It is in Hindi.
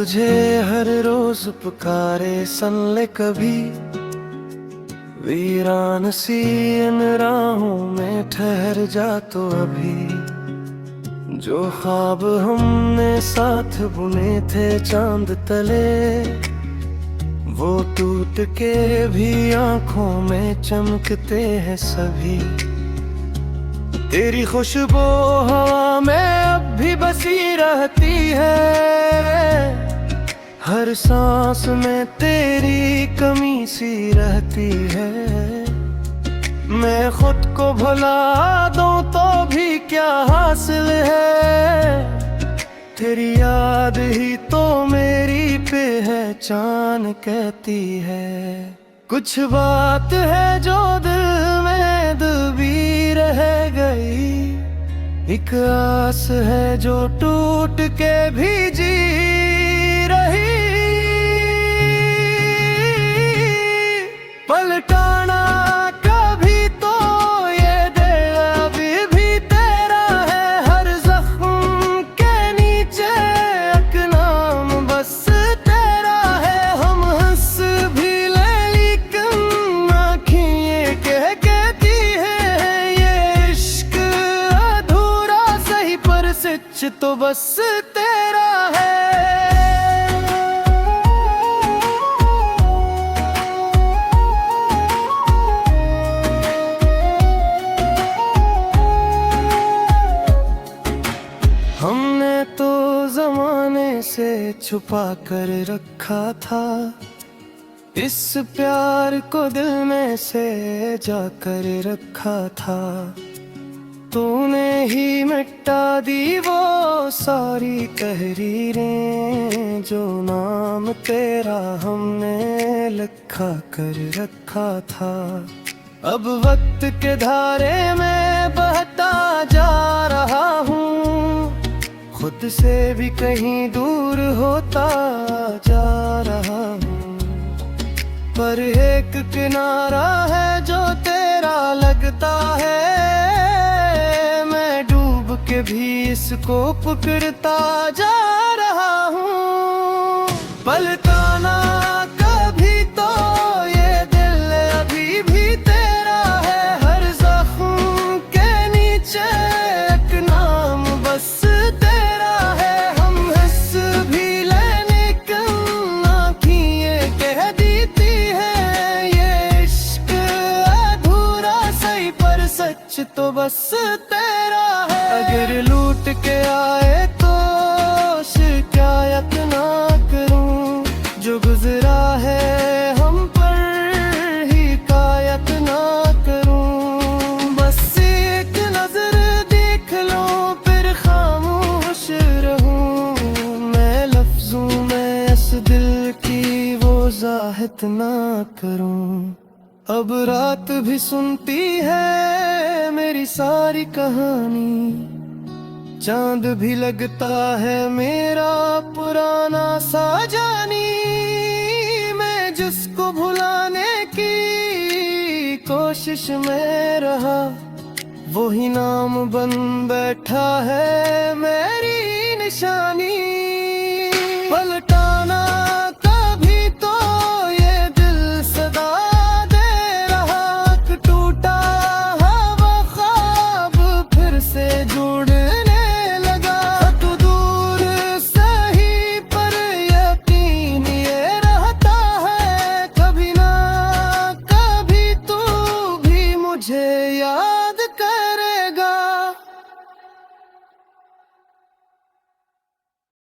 तुझे हर रोज पुकारे सन ले कभी, वीरान सी इन राहों में ठहर जा तो अभी। जो ख्वाब हमने साथ बुने थे चांद तले, वो टूट के भी आंखों में चमकते हैं सभी। तेरी खुशबू हवा में अब भी बसी रहती है, हर सांस में तेरी कमी सी रहती है। मैं खुद को भुला दूं तो भी क्या हासिल है, तेरी याद ही तो मेरी पहचान कहती है। कुछ बात है जो दिल में दबी रह गई, एक आस है जो टूट के भी जी रही। पलटाना कभी तो ये दिल अभी भी तेरा है, हर जख्म के नीचे एक नाम बस तेरा है। हम हंस भी ले लेकिन आँखें ये कहती है, ये इश्क अधूरा सही पर सच तो बस तेरा है। हमने तो जमाने से छुपा कर रखा था, इस प्यार को दिल में से जाकर रखा था। तूने ही मिटा दी वो सारी तहरीरें, जो नाम तेरा हमने लिखा कर रखा था। अब वक्त के धारे में बहता जा रहा हूँ, खुद से भी कहीं दूर होता जा रहा हूँ। पर एक किनारा है जो तेरा लगता है, मैं डूब के भी इसको पकड़ता जा रहा हूँ। पलटाना कभी तो ये दिल अभी भी तेरा है, हर जख्म के नीचे एक नाम बस तेरा है। हम हंस भी लेने कम आँखी ये कह देती है, ये इश्क अधूरा सही पर सच तो बस तेरा है। अगर लूट के आए तो शिकायत ना करूं, जो गुजरा है हम पर हिकायत ना करूं। बस एक नजर देख लो फिर खामोश रहूं, मैं लफ्जों में इस दिल की वो वजाहत ना करूं। अब रात भी सुनती है मेरी सारी कहानी, चांद भी लगता है मेरा पुराना सा जानी। मैं जिसको भुलाने की कोशिश में रहा, वही नाम बन बैठा है मेरी निशानी।